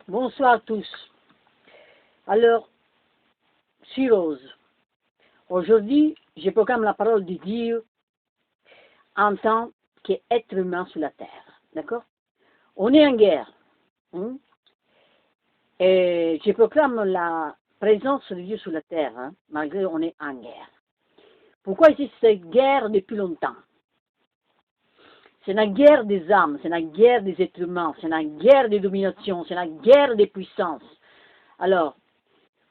Bonsoir à tous. Alors, je suis Rose. Aujourd'hui, je proclame la parole de Dieu en tant qu'être humain sur la terre. D'accord? On est en guerre. Et je proclame la présence de Dieu sur la terre, malgré qu'on est en guerre. Pourquoi ici cette guerre depuis longtemps? C'est la guerre des âmes, c'est la guerre des êtres humains, c'est la guerre des dominations, c'est la guerre des puissances. Alors,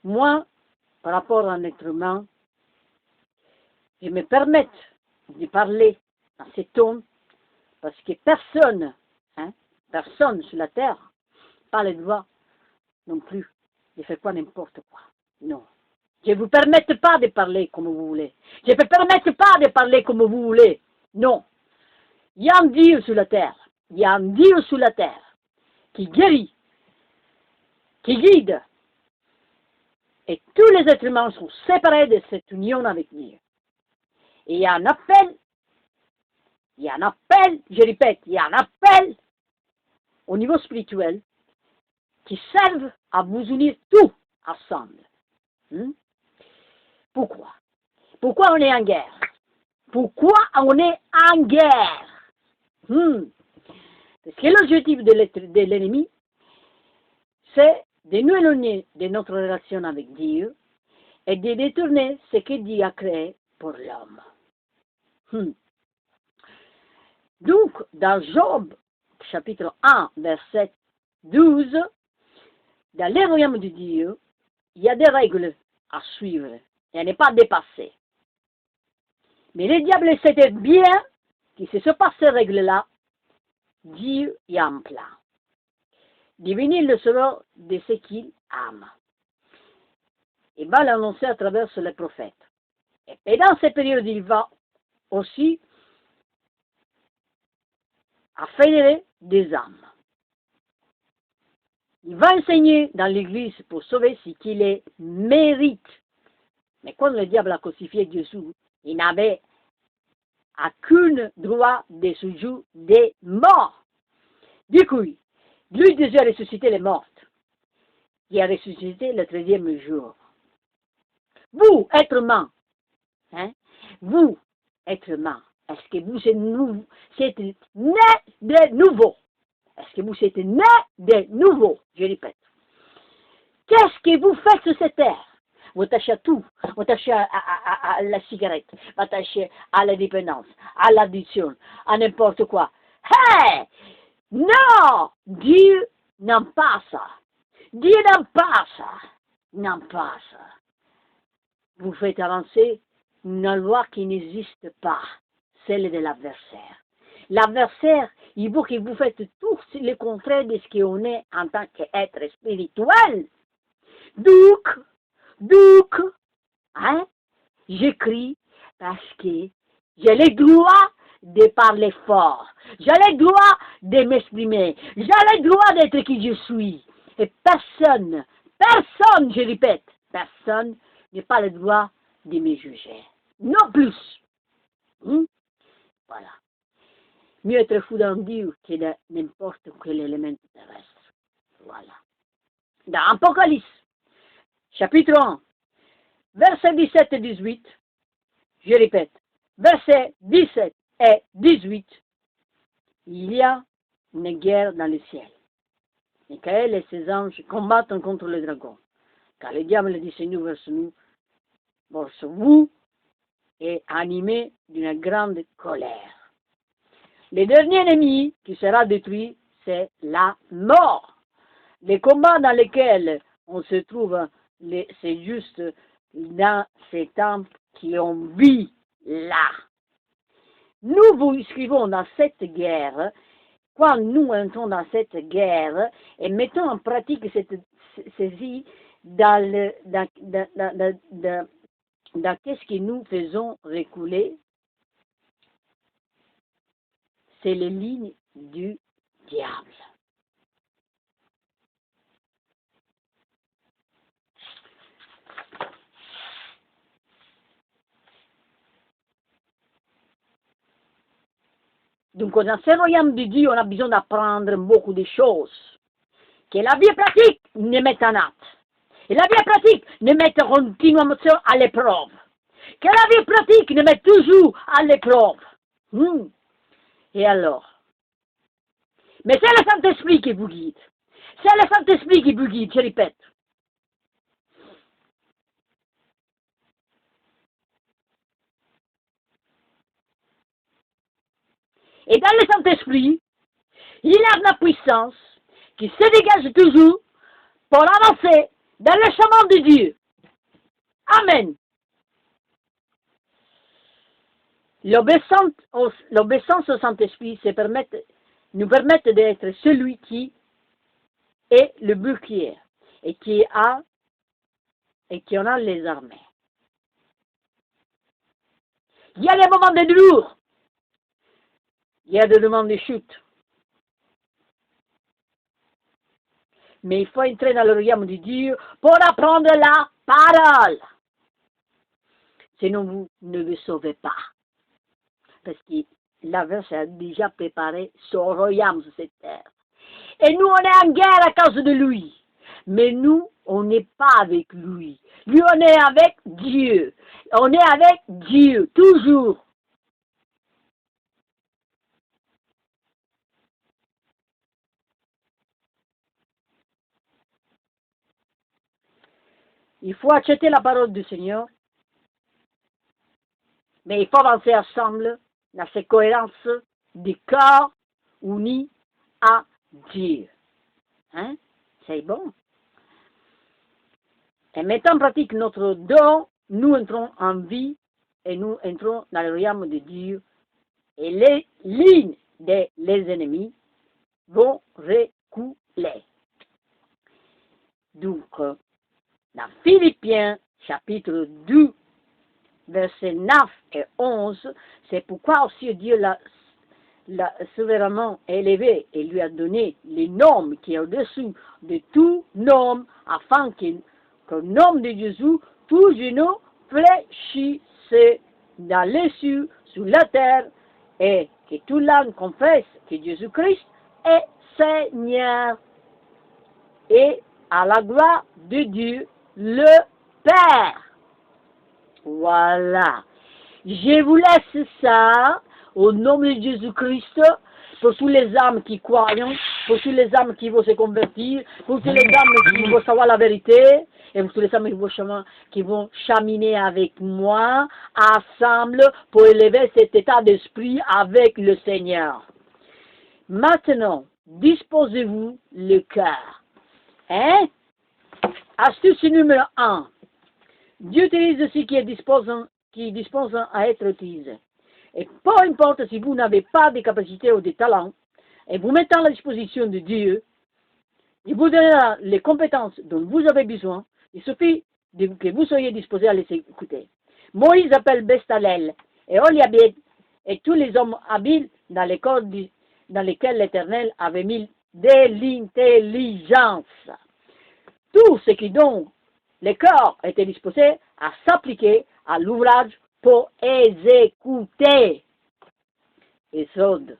moi, par rapport à un être humain, je me permets de parler dans ces tons parce que personne, personne sur la terre, pas le droit non plus de faire quoi n'importe quoi. Non. Je ne vous permets pas de parler comme vous voulez. Je ne me permets pas de parler comme vous voulez. Non. Il y a un Dieu sur la terre. Il y a un Dieu sur la terre qui guérit, qui guide. Et tous les êtres humains sont séparés de cette union avec Dieu. Et il y a un appel, je répète, il y a un appel au niveau spirituel qui servent à vous unir tous ensemble. Pourquoi? Pourquoi on est en guerre? Pourquoi on est en guerre? Parce que l'objectif de l'ennemi, c'est de nous éloigner de notre relation avec Dieu et de détourner ce que Dieu a créé pour l'homme. Donc, dans Job, chapitre 1, verset 12, dans le royaume de Dieu, il y a des règles à suivre et à ne pas dépasser. Mais le diable sait bien que si se passe ces règles-là, Dieu y a un plan. Devenir le sauveur de ce qu'il aime. Il va l'annoncer à travers les prophètes. Et dans ces périodes, il va aussi à fédérer des âmes. Il va enseigner dans l'église pour sauver ce qu'il est mérite. Mais quand le diable a crucifié Jésus, il n'avait aucun droit de se jouer des morts. Du coup, lui déjà ressuscité les morts. Il a ressuscité le 13e jour. Vous, être humain, vous, être humain, est-ce que vous êtes né de nouveau? Est-ce que vous êtes né de nouveau? Je répète. Qu'est-ce que vous faites sur cette terre? Vous attachez à tout. Vous attachez à la cigarette, vous attachez à la dépendance, à l'addiction, à n'importe quoi. Hey! Non! Dieu n'aime pas ça. Dieu n'aime pas ça. N'aime pas ça. Vous faites avancer une loi qui n'existe pas, celle de l'adversaire. L'adversaire, il veut que vous faites tout le contraire de ce qu'on est en tant qu'être spirituel. Donc, j'écris parce que j'ai le droit de parler fort. J'ai le droit de m'exprimer. J'ai le droit d'être qui je suis. Et personne, je répète, personne n'a pas le droit de me juger. Non plus. Voilà. Mieux être fou dans Dieu que de n'importe quel élément terrestre. Voilà. Dans Apocalypse, chapitre 1, verset 17 et 18, je répète, verset 17 et 18, il y a une guerre dans le ciel. Michael et ses anges combattent contre le dragon. Car le diable dit Seigneur vers vous est animé d'une grande colère. Le dernier ennemi qui sera détruit, c'est la mort. Les combats dans lesquels on se trouve, c'est juste dans ces temps qui ont vu là. Nous vous inscrivons dans cette guerre. Quand nous entrons dans cette guerre et mettons en pratique ceci dans qu'est-ce que nous faisons reculer, c'est les lignes du diable. Donc, dans ce royaume de Dieu, on a besoin d'apprendre beaucoup de choses. que la vie pratique nous mette en acte. Et la vie pratique nous met continuellement à l'épreuve. Que la vie pratique nous met toujours à l'épreuve. Et alors? Mais c'est le Saint-Esprit qui vous guide. C'est le Saint-Esprit qui vous guide, je répète. Et dans le Saint-Esprit, il y a de la puissance qui se dégage toujours pour avancer dans le chemin de Dieu. Amen. L'obéissance au Saint-Esprit nous permet d'être celui qui est le bouclier et qui en a les armées. Il y a des moments de douleur. Il y a des moments de chute. Mais il faut entrer dans le royaume de Dieu pour apprendre la parole. Sinon, vous ne vous sauvez pas. Parce que l'avance a déjà préparé son royaume sur cette terre. Et nous, on est en guerre à cause de lui. Mais nous, on n'est pas avec lui. Lui, on est avec Dieu. On est avec Dieu, toujours. Il faut acheter la parole du Seigneur. Mais il faut avancer ensemble dans cette cohérence du corps uni à Dieu. Hein? C'est bon. Et mettant en pratique notre don, nous entrons en vie et nous entrons dans le royaume de Dieu. Et les lignes des ennemis vont reculer. Donc, dans Philippiens, chapitre 2, versets 9 et 11, c'est pourquoi aussi Dieu l'a sévèrement élevé et lui a donné les noms qui est au-dessous de tout nom, afin qu'au nom de Jésus, tout genou fléchisse dans les cieux, sur la terre, et que tout langue confesse que Jésus-Christ est Seigneur, et à la gloire de Dieu le Père. Voilà. Je vous laisse ça au nom de Jésus-Christ pour tous les âmes qui croient, pour tous les âmes qui vont se convertir, pour tous les âmes qui vont savoir la vérité, et pour tous les âmes qui vont cheminer avec moi ensemble pour élever cet état d'esprit avec le Seigneur. Maintenant, disposez-vous le cœur. Hein? Astuce numéro 1. Dieu utilise ce qui dispose à être utilisé. Et peu importe si vous n'avez pas de capacité ou de talent, et vous mettez à la disposition de Dieu, il vous donnera les compétences dont vous avez besoin, il suffit que vous soyez disposé à les écouter. Moïse appelle Bestalel et Oliabed et tous les hommes habiles dans les corps dans lesquels l'Éternel avait mis de l'intelligence. Tout ce qui donc le corps était disposé à s'appliquer à l'ouvrage pour exécuter. Exode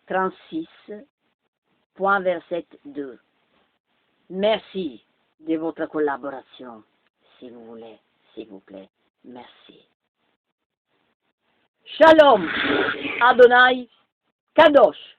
36, point verset 2. Merci de votre collaboration, si vous voulez, s'il vous plaît. Merci. Shalom, Adonai, Kadosh.